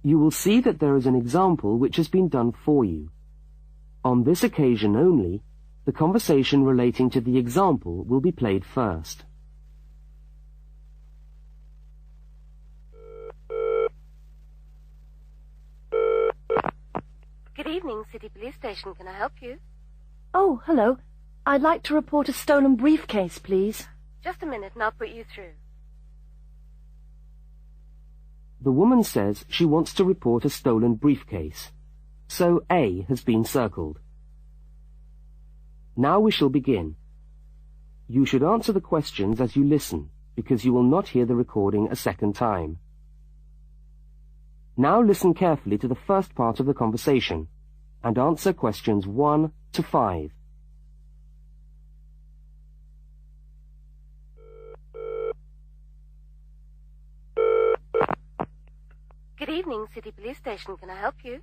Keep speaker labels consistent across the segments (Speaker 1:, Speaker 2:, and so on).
Speaker 1: You will see that there is an example which has been done for you. On this occasion only, the conversation relating to the example will be played first.
Speaker 2: Good evening, City Police Station. Can I help you?
Speaker 3: Oh, hello. I'd like to report a stolen briefcase, please.
Speaker 2: Just a minute and I'll put you through.
Speaker 1: The woman says she wants to report a stolen briefcase, so A has been circled. Now we shall begin. You should answer the questions as you listen, because you will not hear the recording a second time. Now listen carefully to the first part of the conversation, and answer questions 1 to 5.
Speaker 2: Good evening, City Police Station. Can I help you?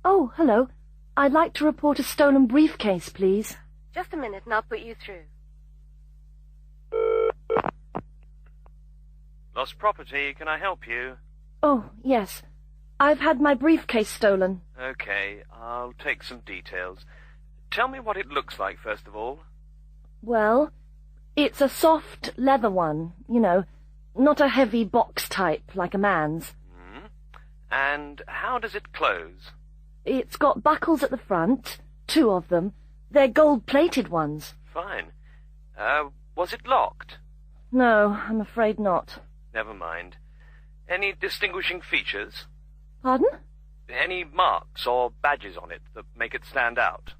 Speaker 3: Oh, hello. I'd like to report a stolen briefcase, please.
Speaker 2: Just a minute and I'll put you through.
Speaker 4: Lost property, can I help you?
Speaker 3: Oh, yes. I've had my briefcase stolen.
Speaker 4: Okay, I'll take some details. Tell me what it looks like, first of all.
Speaker 3: Well, it's a soft leather one, you know, not a heavy box type like a man's.
Speaker 4: And how does it close?
Speaker 3: It's got buckles at the front, 2 of them. They're gold-plated ones.
Speaker 4: Fine. Was it locked?
Speaker 3: No, I'm afraid not.
Speaker 4: Never mind. Any distinguishing features?
Speaker 3: Pardon?
Speaker 4: Any marks or badges on it that make it stand out?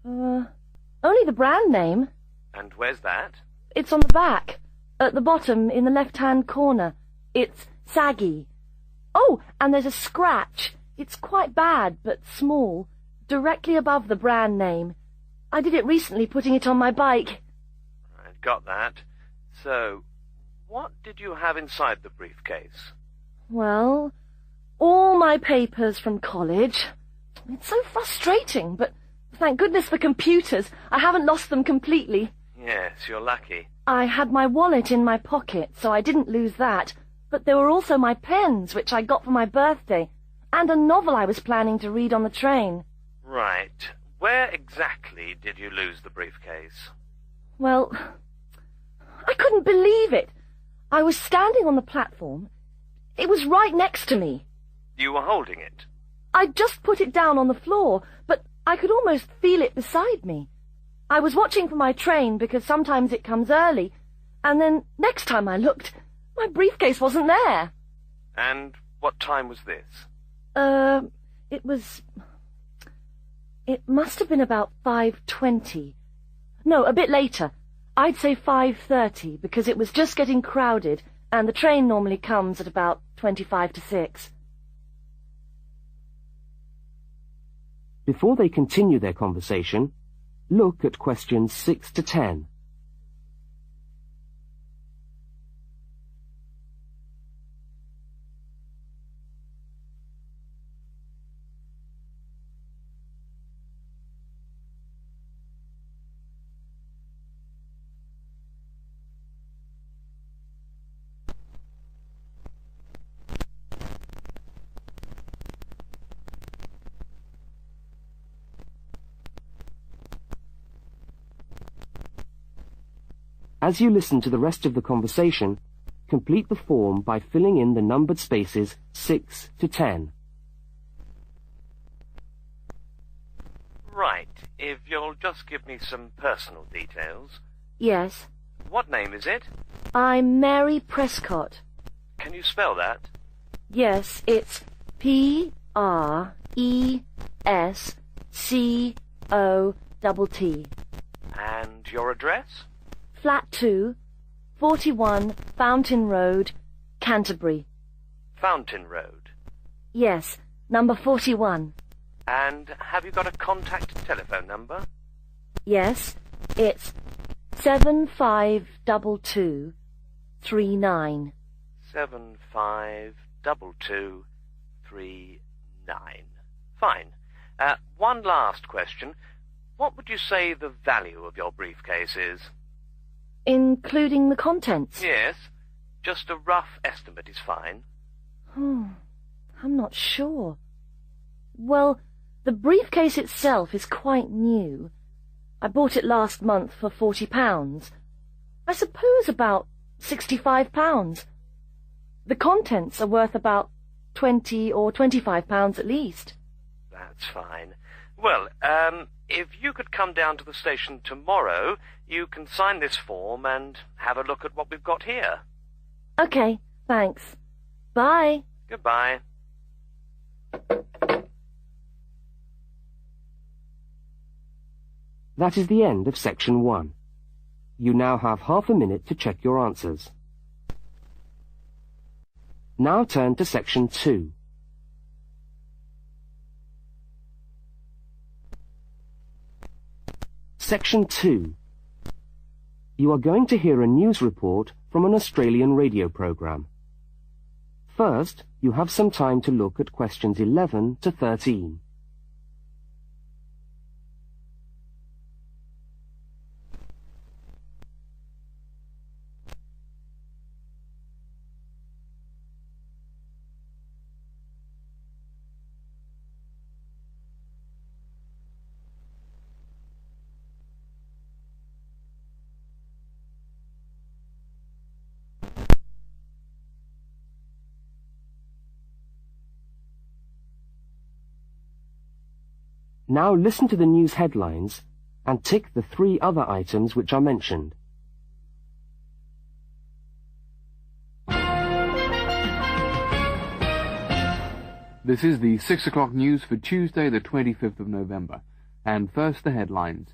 Speaker 3: Only the brand name.
Speaker 4: And where's that?
Speaker 3: It's on the back, at the bottom in the left-hand corner. It's saggy. Oh, and there's a scratch. It's quite bad, but small, directly above the brand name. I did it recently, putting it on my bike.
Speaker 4: I got that. So, what did you have inside the briefcase?
Speaker 3: Well, all my papers from college. It's so frustrating, but thank goodness for computers. I haven't lost them completely.
Speaker 4: Yes, you're lucky.
Speaker 3: I had my wallet in my pocket, so I didn't lose that. But there were also my pens, which I got for my birthday, and a novel I was planning to read on the train.
Speaker 4: Right. Where exactly did you lose the briefcase?
Speaker 3: Well, I couldn't believe it. I was standing on the platform. It was right next to me.
Speaker 4: You were holding it?
Speaker 3: I'd just put it down on the floor, but I could almost feel it beside me. I was watching for my train because sometimes it comes early, and then next time I looked, my briefcase wasn't there.
Speaker 4: And what time was this?
Speaker 3: It must have been about 5:20. No, a bit later. I'd say 5:30, because it was just getting crowded, and the train normally comes at about 25 to 6.
Speaker 1: Before they continue their conversation, look at questions 6 to 10. As you listen to the rest of the conversation, complete the form by filling in the numbered spaces 6 to 10.
Speaker 4: Right. If you'll just give me some personal details.
Speaker 3: Yes.
Speaker 4: What name is it?
Speaker 3: I'm Mary Prescott.
Speaker 4: Can you spell that?
Speaker 3: Yes, it's Prescott.
Speaker 4: And your address?
Speaker 3: Flat 2, 41 Fountain Road, Canterbury.
Speaker 4: Fountain Road?
Speaker 3: Yes, number 41.
Speaker 4: And have you got a contact telephone number?
Speaker 3: Yes, It's 752239.
Speaker 4: 752239. Fine. One last question. What would you say the value of your briefcase is?
Speaker 3: Including the contents?
Speaker 4: Yes. Just a rough estimate is fine.
Speaker 3: I'm not sure. Well, the briefcase itself is quite new. I bought it last month for £40. I suppose about £65. The contents are worth about £20 or £25 at least.
Speaker 4: That's fine. Well, if you could come down to the station tomorrow, you can sign this form and have a look at what we've got here.
Speaker 3: Okay, thanks. Bye.
Speaker 4: Goodbye.
Speaker 1: That is the end of section 1. You now have half a minute to check your answers. Now turn to section 2. Section 2. You are going to hear a news report from an Australian radio program. First, you have some time to look at questions 11 to 13. Now listen to the news headlines and tick the 3 other items which are mentioned.
Speaker 5: This is the 6 o'clock news for Tuesday the 25th of November. And first the headlines.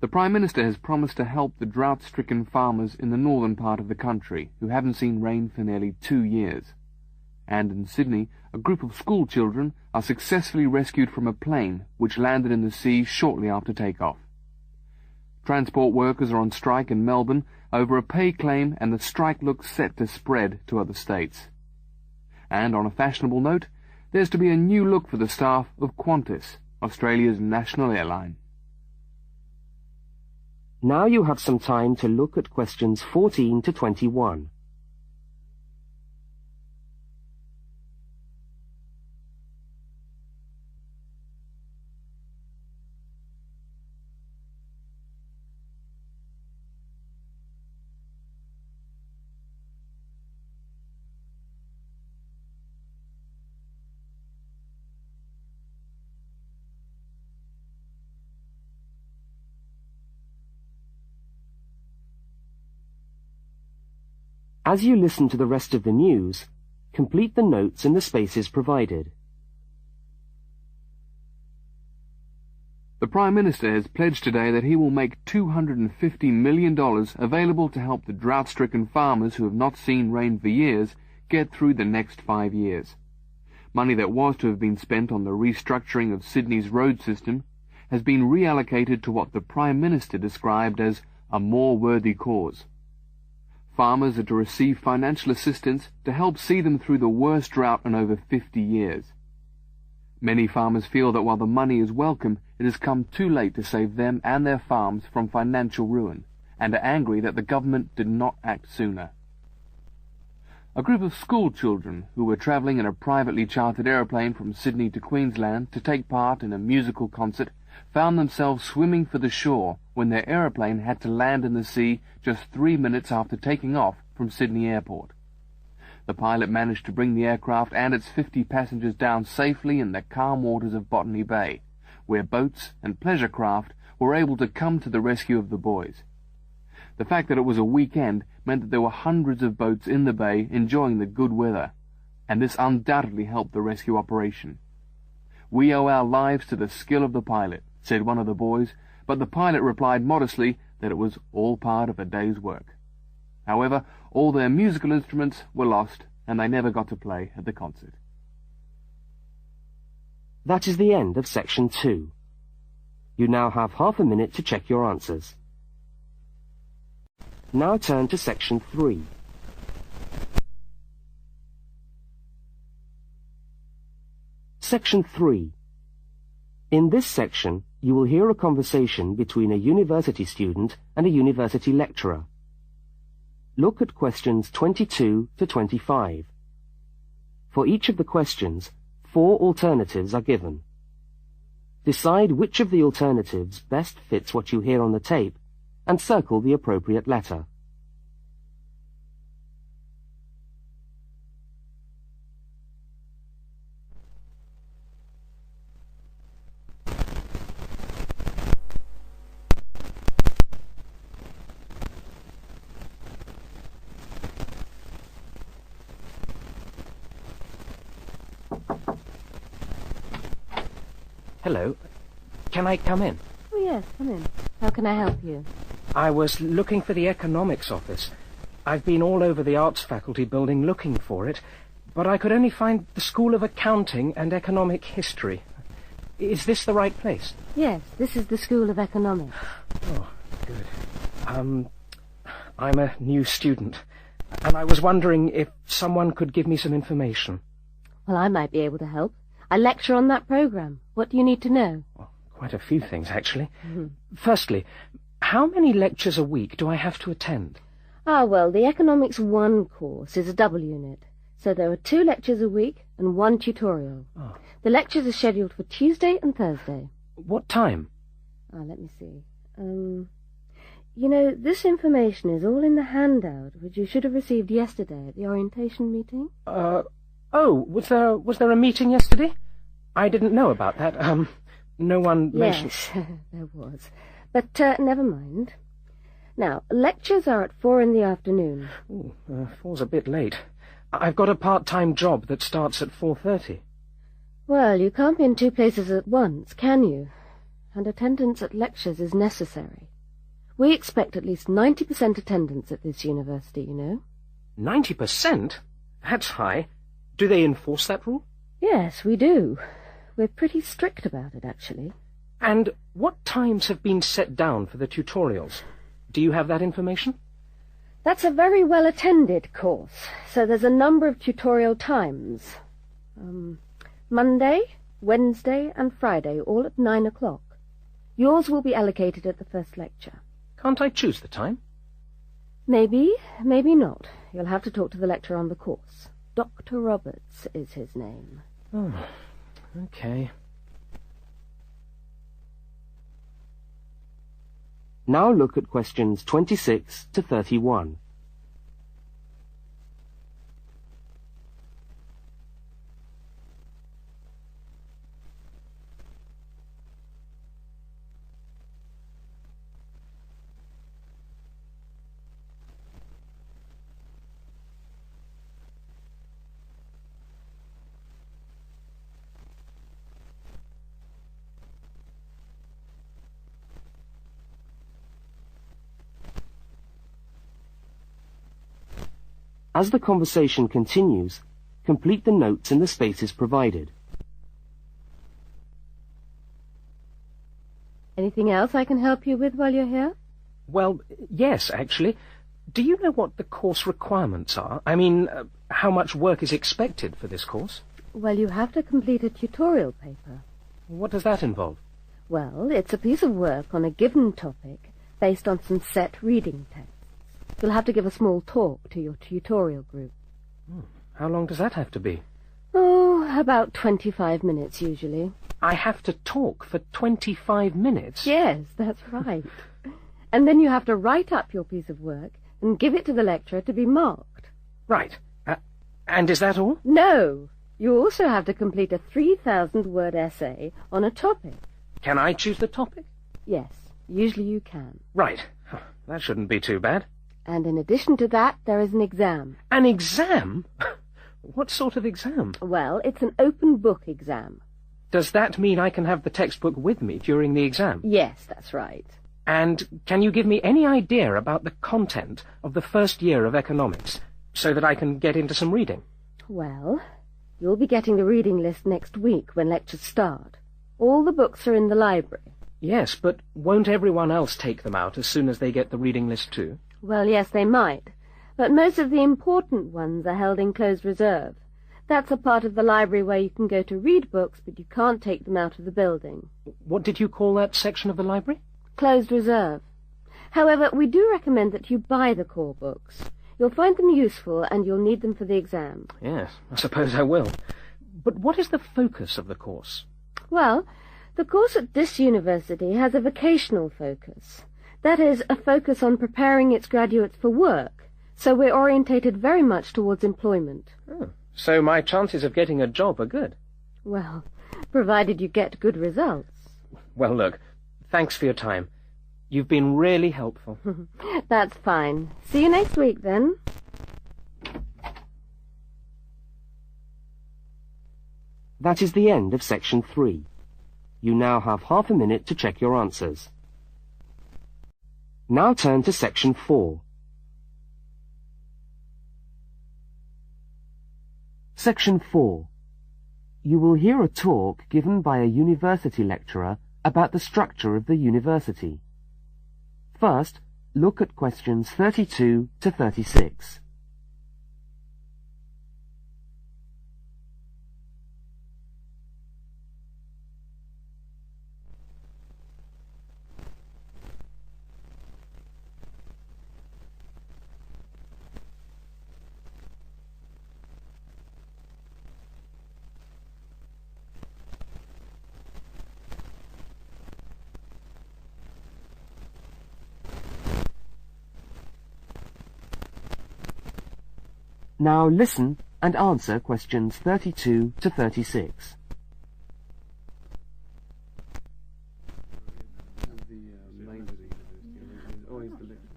Speaker 5: The Prime Minister has promised to help the drought-stricken farmers in the northern part of the country who haven't seen rain for nearly 2 years. And in Sydney, a group of school children are successfully rescued from a plane which landed in the sea shortly after takeoff. Transport workers are on strike in Melbourne over a pay claim, and the strike looks set to spread to other states. And on a fashionable note, there's to be a new look for the staff of Qantas, Australia's national airline.
Speaker 1: Now you have some time to look at questions 14 to 21. As you listen to the rest of the news, complete the notes in the spaces provided.
Speaker 5: The Prime Minister has pledged today that he will make $250 million available to help the drought-stricken farmers who have not seen rain for years get through the next 5 years. Money that was to have been spent on the restructuring of Sydney's road system has been reallocated to what the Prime Minister described as a more worthy cause. Farmers are to receive financial assistance to help see them through the worst drought in over 50 years. Many farmers feel that while the money is welcome, it has come too late to save them and their farms from financial ruin, and are angry that the government did not act sooner. A group of school children who were travelling in a privately chartered aeroplane from Sydney to Queensland to take part in a musical concert found themselves swimming for the shore when their aeroplane had to land in the sea just 3 minutes after taking off from Sydney Airport. The pilot managed to bring the aircraft and its 50 passengers down safely in the calm waters of Botany Bay, where boats and pleasure craft were able to come to the rescue of the boys. The fact that it was a weekend meant that there were hundreds of boats in the bay enjoying the good weather, and this undoubtedly helped the rescue operation. "We owe our lives to the skill of the pilot," said one of the boys, but the pilot replied modestly that it was all part of a day's work. However, all their musical instruments were lost, and they never got to play at the concert.
Speaker 1: That is the end of section 2. You now have half a minute to check your answers. Now turn to section 3. Section 3. In this section, you will hear a conversation between a university student and a university lecturer. Look at questions 22 to 25. For each of the questions, 4 alternatives are given. Decide which of the alternatives best fits what you hear on the tape and circle the appropriate letter.
Speaker 6: Hello. Can I come in?
Speaker 2: Oh, yes, come in. How can I help you?
Speaker 6: I was looking for the economics office. I've been all over the arts faculty building looking for it, but I could only find the School of Accounting and Economic History. Is this the right place?
Speaker 2: Yes, this is the School of Economics.
Speaker 6: Oh, good. I'm a new student, and I was wondering if someone could give me some information.
Speaker 2: Well, I might be able to help. I lecture on that program. What do you need to know?
Speaker 6: Well, quite a few things, actually. Firstly, how many lectures a week do I have to attend?
Speaker 2: Well, the Economics 1 course is a double unit, so there are 2 lectures a week and 1 tutorial.
Speaker 6: Oh.
Speaker 2: The lectures are scheduled for Tuesday and Thursday.
Speaker 6: What time?
Speaker 2: Let me see. You know, this information is all in the handout, which you should have received yesterday at the orientation meeting.
Speaker 6: Oh, was there a meeting yesterday? I didn't know about that. No one mentioned...
Speaker 2: Yes, there was. But never mind. Now, lectures are at 4 in the afternoon.
Speaker 6: Ooh, 4's a bit late. I've got a part-time job that starts at 4:30.
Speaker 2: Well, you can't be in 2 places at once, can you? And attendance at lectures is necessary. We expect at least 90% attendance at this university, you know.
Speaker 6: 90%? That's high. Do they enforce that rule?
Speaker 2: Yes, we do. We're pretty strict about it, actually.
Speaker 6: And what times have been set down for the tutorials? Do you have that information?
Speaker 2: That's a very well-attended course, so there's a number of tutorial times. Monday, Wednesday, and Friday, all at 9 o'clock. Yours will be allocated at the first lecture.
Speaker 6: Can't I choose the time?
Speaker 2: Maybe, maybe not. You'll have to talk to the lecturer on the course. Dr. Roberts is his name.
Speaker 6: Oh, okay.
Speaker 1: Now look at questions 26 to 31. As the conversation continues, complete the notes in the spaces provided.
Speaker 2: Anything else I can help you with while you're here?
Speaker 6: Well, yes, actually. Do you know what the course requirements are? I mean, how much work is expected for this course?
Speaker 2: Well, you have to complete a tutorial paper.
Speaker 6: What does that involve?
Speaker 2: Well, it's a piece of work on a given topic based on some set reading texts. You'll have to give a small talk to your tutorial group.
Speaker 6: How long does that have to be?
Speaker 2: Oh, about 25 minutes usually.
Speaker 6: I have to talk for 25 minutes?
Speaker 2: Yes, that's right. And then you have to write up your piece of work and give it to the lecturer to be marked.
Speaker 6: Right. And is that all?
Speaker 2: No. You also have to complete a 3,000-word essay on a topic.
Speaker 6: Can I choose the topic?
Speaker 2: Yes, usually you can.
Speaker 6: Right. That shouldn't be too bad.
Speaker 2: And in addition to that, there is an exam.
Speaker 6: An exam? What sort of exam?
Speaker 2: Well, it's an open book exam.
Speaker 6: Does that mean I can have the textbook with me during the exam?
Speaker 2: Yes, that's right.
Speaker 6: And can you give me any idea about the content of the first year of economics, so that I can get into some reading?
Speaker 2: Well, you'll be getting the reading list next week when lectures start. All the books are in the library.
Speaker 6: Yes, but won't everyone else take them out as soon as they get the reading list too?
Speaker 2: Well, yes, they might. But most of the important ones are held in closed reserve. That's a part of the library where you can go to read books, but you can't take them out of the building.
Speaker 6: What did you call that section of the library?
Speaker 2: Closed reserve. However, we do recommend that you buy the core books. You'll find them useful, and you'll need them for the exam.
Speaker 6: Yes, I suppose I will. But what is the focus of the course?
Speaker 2: Well, the course at this university has a vocational focus. That is, a focus on preparing its graduates for work, so we're orientated very much towards employment.
Speaker 6: Oh, so my chances of getting a job are good?
Speaker 2: Well, provided you get good results.
Speaker 6: Well, look, thanks for your time. You've been really helpful.
Speaker 2: That's fine. See you next week, then.
Speaker 1: That is the end of section 3. You now have half a minute to check your answers. Now turn to section 4. Section 4. You will hear a talk given by a university lecturer about the structure of the university. First, look at questions 32 to 36. Now listen and answer questions 32 to 36.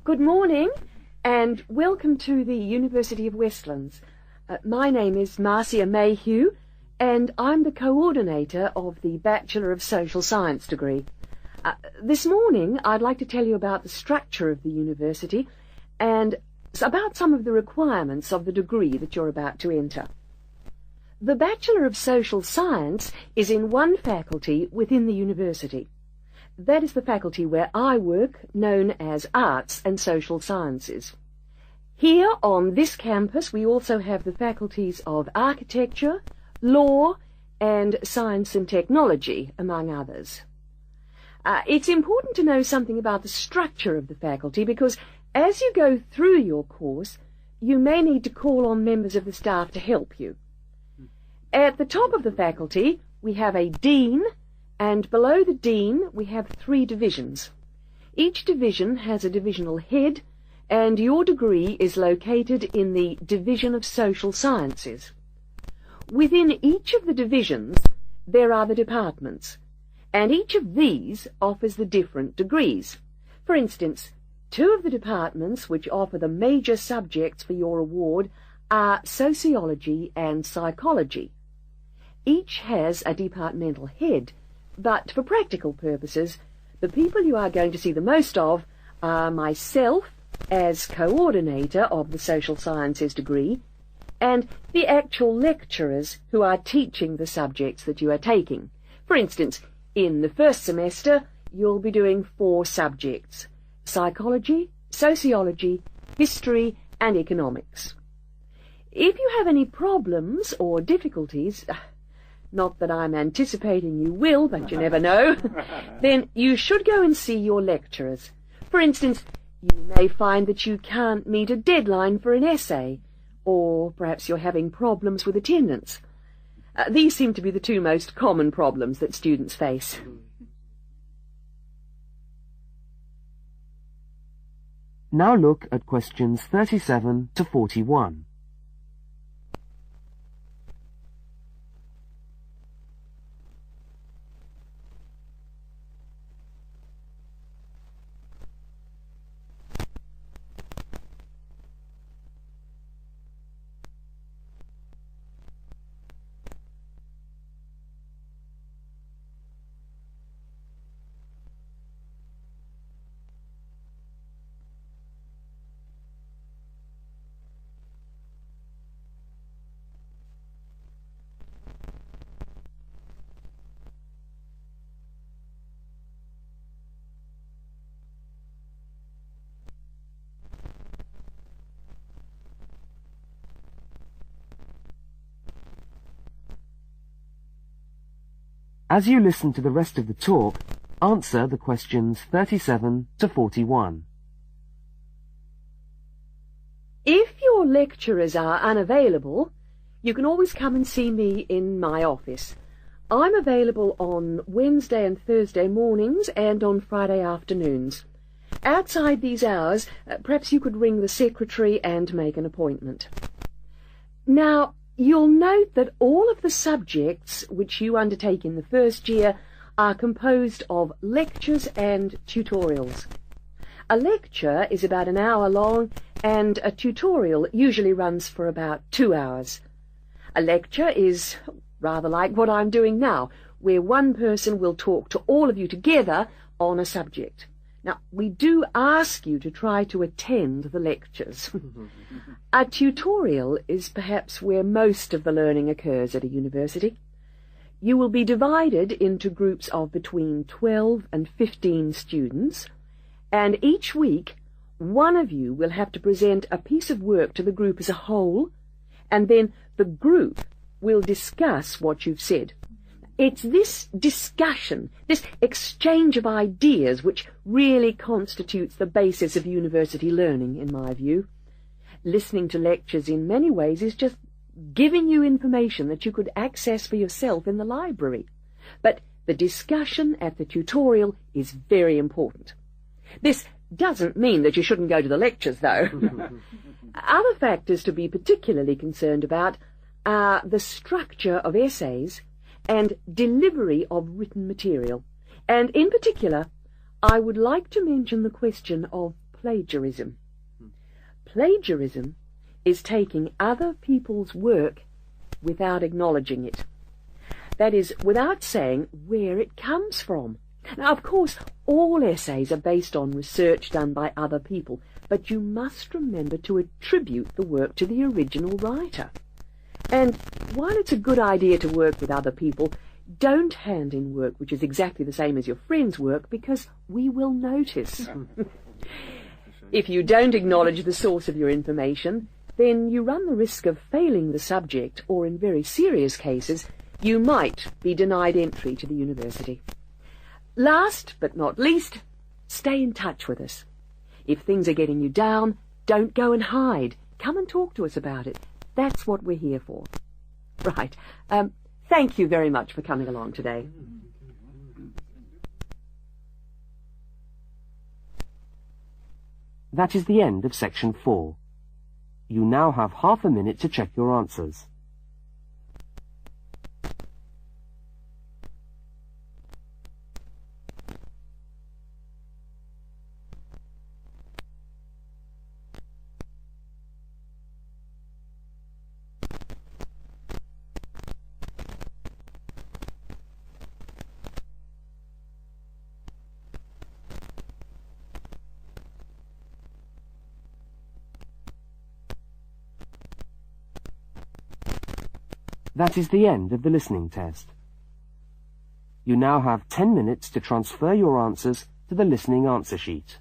Speaker 7: Good morning and welcome to the University of Westlands. My name is Marcia Mayhew and I'm the coordinator of the Bachelor of Social Science degree. This morning I'd like to tell you about the structure of the university and about some of the requirements of the degree that you're about to enter. The Bachelor of Social Science is in one faculty within the university. That is the faculty where I work, known as Arts and Social Sciences. Here on this campus we also have the faculties of Architecture, Law and Science and Technology, among others. It's important to know something about the structure of the faculty because as you go through your course, you may need to call on members of the staff to help you. At the top of the faculty, we have a dean, and below the dean, we have 3 divisions. Each division has a divisional head, and your degree is located in the Division of Social Sciences. Within each of the divisions, there are the departments, and each of these offers the different degrees. For instance, 2 of the departments which offer the major subjects for your award are sociology and psychology. Each has a departmental head, but for practical purposes, the people you are going to see the most of are myself as coordinator of the Social Sciences degree and the actual lecturers who are teaching the subjects that you are taking. For instance, in the first semester, you'll be doing 4 subjects: psychology, sociology, history, and economics. If you have any problems or difficulties, not that I'm anticipating you will, but you never know, then you should go and see your lecturers. For instance, you may find that you can't meet a deadline for an essay, or perhaps you're having problems with attendance. These seem to be the 2 most common problems that students face.
Speaker 1: Now look at questions 37 to 41. As you listen to the rest of the talk, answer the questions 37 to 41.
Speaker 7: If your lecturers are unavailable, you can always come and see me in my office. I'm available on Wednesday and Thursday mornings and on Friday afternoons. Outside these hours, perhaps you could ring the secretary and make an appointment. Now, you'll note that all of the subjects which you undertake in the first year are composed of lectures and tutorials. A lecture is about an hour long, and a tutorial usually runs for about 2 hours. A lecture is rather like what I'm doing now, where one person will talk to all of you together on a subject. Now, we do ask you to try to attend the lectures. A tutorial is perhaps where most of the learning occurs at a university. You will be divided into groups of between 12 and 15 students, and each week one of you will have to present a piece of work to the group as a whole, and then the group will discuss what you've said. It's this discussion, this exchange of ideas, which really constitutes the basis of university learning, in my view. Listening to lectures in many ways is just giving you information that you could access for yourself in the library. But the discussion at the tutorial is very important. This doesn't mean that you shouldn't go to the lectures, though. Other factors to be particularly concerned about are the structure of essays and delivery of written material. And in particular, I would like to mention the question of plagiarism. Plagiarism is taking other people's work without acknowledging it. That is, without saying where it comes from. Now, of course, all essays are based on research done by other people, but you must remember to attribute the work to the original writer. And while it's a good idea to work with other people, don't hand in work which is exactly the same as your friend's work, because we will notice. If you don't acknowledge the source of your information, then you run the risk of failing the subject, or in very serious cases, you might be denied entry to the university. Last but not least, stay in touch with us. If things are getting you down, don't go and hide. Come and talk to us about it. That's what we're here for. Right. Thank you very much for coming along today.
Speaker 1: That is the end of section 4. You now have half a minute to check your answers. That is the end of the listening test. You now have 10 minutes to transfer your answers to the listening answer sheet.